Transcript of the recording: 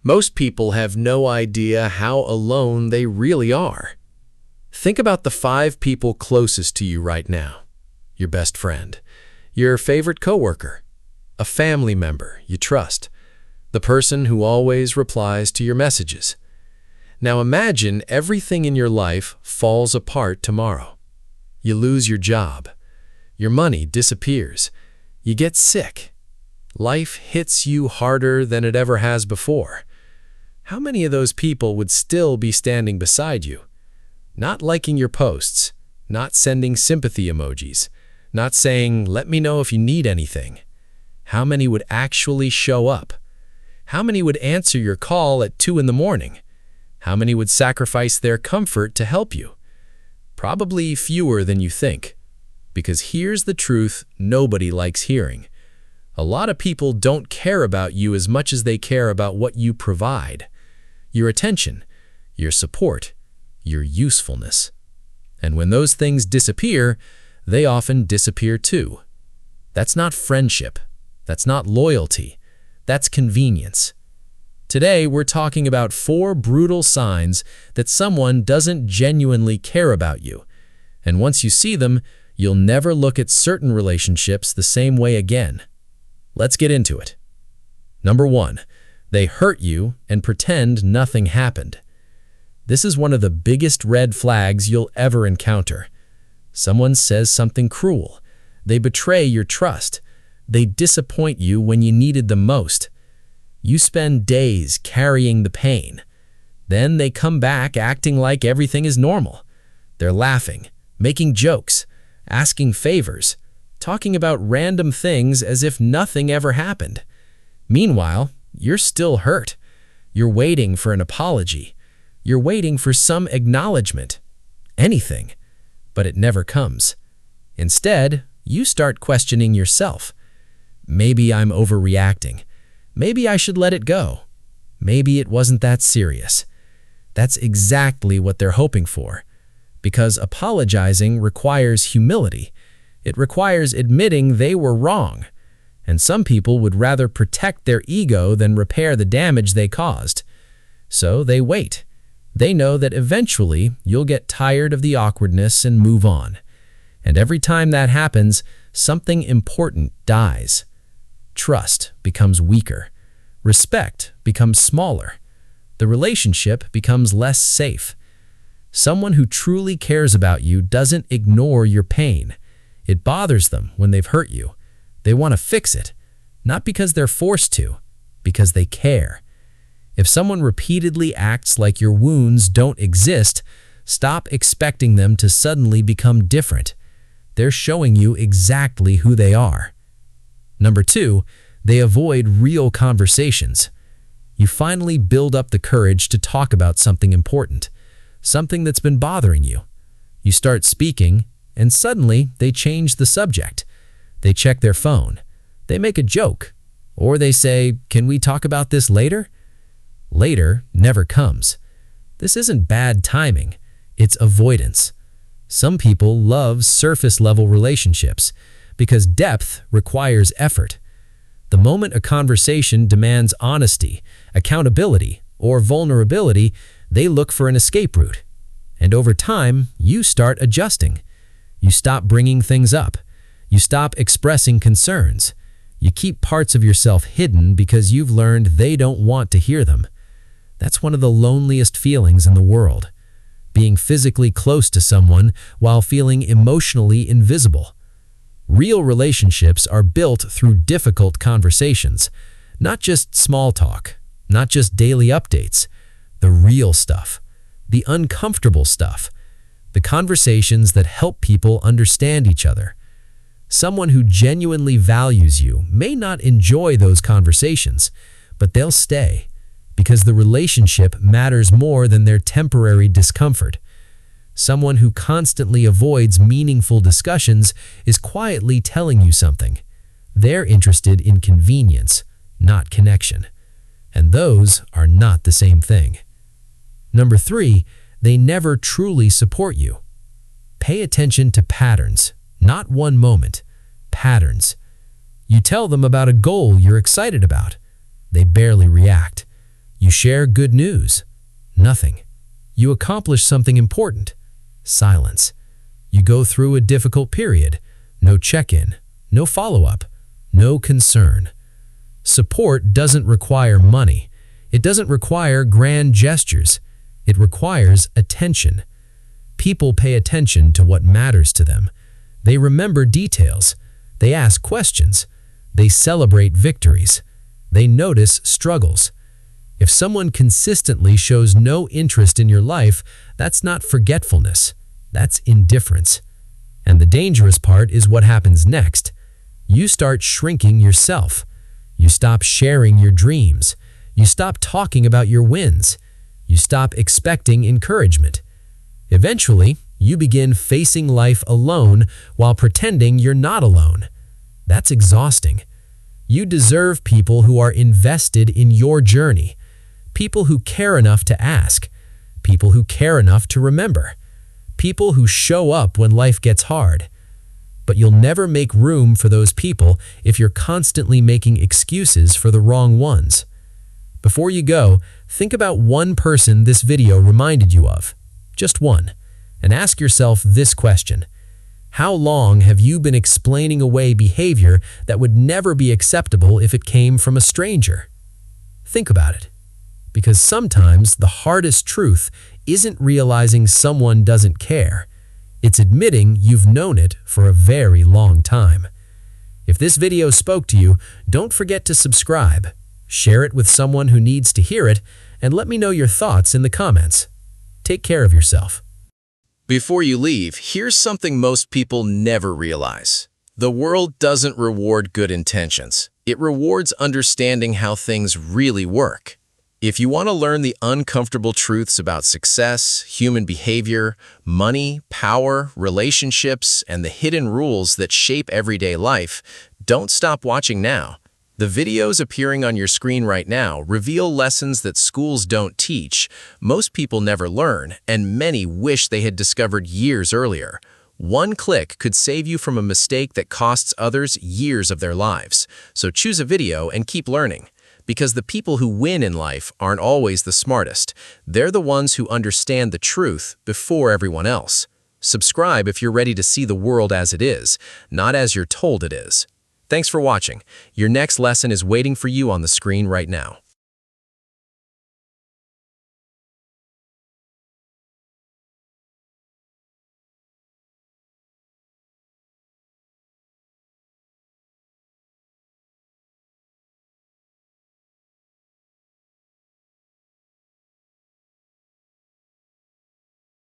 Most people have no idea how alone they really are. Think about the 5 people closest to you right now. Your best friend, your favorite coworker, a family member you trust, the person who always replies to your messages. Now imagine everything in your life falls apart tomorrow. You lose your job. Your money disappears. You get sick. Life hits you harder than it ever has before. How many of those people would still be standing beside you? Not liking your posts, not sending sympathy emojis, not saying, "Let me know if you need anything." How many would actually show up? How many would answer your call at 2 in the morning? How many would sacrifice their comfort to help you? Probably fewer than you think. Because here's the truth nobody likes hearing. A lot of people don't care about you as much as they care about what you provide. Your attention, your support, your usefulness. And when those things disappear, they often disappear too. That's not friendship. That's not loyalty. That's convenience. Today, we're talking about 4 brutal signs that someone doesn't genuinely care about you. And once you see them, you'll never look at certain relationships the same way again. Let's get into it. Number 1, they hurt you and pretend nothing happened. This is one of the biggest red flags you'll ever encounter. Someone says something cruel. They betray your trust. They disappoint you when you needed them most. You spend days carrying the pain. Then they come back acting like everything is normal. They're laughing, making jokes, asking favors, talking about random things as if nothing ever happened. Meanwhile, you're still hurt. You're waiting for an apology. You're waiting for some acknowledgement. Anything. But it never comes. Instead, you start questioning yourself. Maybe I'm overreacting. Maybe I should let it go. Maybe it wasn't that serious. That's exactly what they're hoping for. Because apologizing requires humility. It requires admitting they were wrong. And some people would rather protect their ego than repair the damage they caused. So they wait. They know that eventually you'll get tired of the awkwardness and move on. And every time that happens, something important dies. Trust becomes weaker. Respect becomes smaller. The relationship becomes less safe. Someone who truly cares about you doesn't ignore your pain. It bothers them when they've hurt you. They want to fix it, not because they're forced to, because they care. If someone repeatedly acts like your wounds don't exist, stop expecting them to suddenly become different. They're showing you exactly who they are. Number 2, they avoid real conversations. You finally build up the courage to talk about something important, something that's been bothering you. You start speaking, and suddenly they change the subject. They check their phone. They make a joke. Or they say, "Can we talk about this later?" Later never comes. This isn't bad timing. It's avoidance. Some people love surface-level relationships because depth requires effort. The moment a conversation demands honesty, accountability, or vulnerability, they look for an escape route. And over time, you start adjusting. You stop bringing things up. You stop expressing concerns. You keep parts of yourself hidden because you've learned they don't want to hear them. That's one of the loneliest feelings in the world. Being physically close to someone while feeling emotionally invisible. Real relationships are built through difficult conversations, not just small talk, not just daily updates. The real stuff, the uncomfortable stuff, the conversations that help people understand each other. Someone who genuinely values you may not enjoy those conversations, but they'll stay because the relationship matters more than their temporary discomfort. Someone who constantly avoids meaningful discussions is quietly telling you something. They're interested in convenience, not connection. And those are not the same thing. Number 3, they never truly support you. Pay attention to patterns, not one moment. Patterns. You tell them about a goal you're excited about. They barely react. You share good news. Nothing. You accomplish something important. Silence. You go through a difficult period. No check-in. No follow-up. No concern. Support doesn't require money. It doesn't require grand gestures. It requires attention. People pay attention to what matters to them. They remember details. They ask questions. They celebrate victories. They notice struggles. If someone consistently shows no interest in your life, that's not forgetfulness. That's indifference. And the dangerous part is what happens next. You start shrinking yourself. You stop sharing your dreams. You stop talking about your wins. You stop expecting encouragement. Eventually, you begin facing life alone while pretending you're not alone. That's exhausting. You deserve people who are invested in your journey, people who care enough to ask, people who care enough to remember, people who show up when life gets hard. But you'll never make room for those people if you're constantly making excuses for the wrong ones. Before you go, think about one person this video reminded you of. Just one. And ask yourself this question. How long have you been explaining away behavior that would never be acceptable if it came from a stranger? Think about it. Because sometimes the hardest truth isn't realizing someone doesn't care. It's admitting you've known it for a very long time. If this video spoke to you, don't forget to subscribe, share it with someone who needs to hear it, and let me know your thoughts in the comments. Take care of yourself. Before you leave, here's something most people never realize. The world doesn't reward good intentions. It rewards understanding how things really work. If you want to learn the uncomfortable truths about success, human behavior, money, power, relationships, and the hidden rules that shape everyday life, don't stop watching now. The videos appearing on your screen right now reveal lessons that schools don't teach, most people never learn, and many wish they had discovered years earlier. One click could save you from a mistake that costs others years of their lives. So choose a video and keep learning. Because the people who win in life aren't always the smartest. They're the ones who understand the truth before everyone else. Subscribe if you're ready to see the world as it is, not as you're told it is. Thanks for watching. Your next lesson is waiting for you on the screen right now.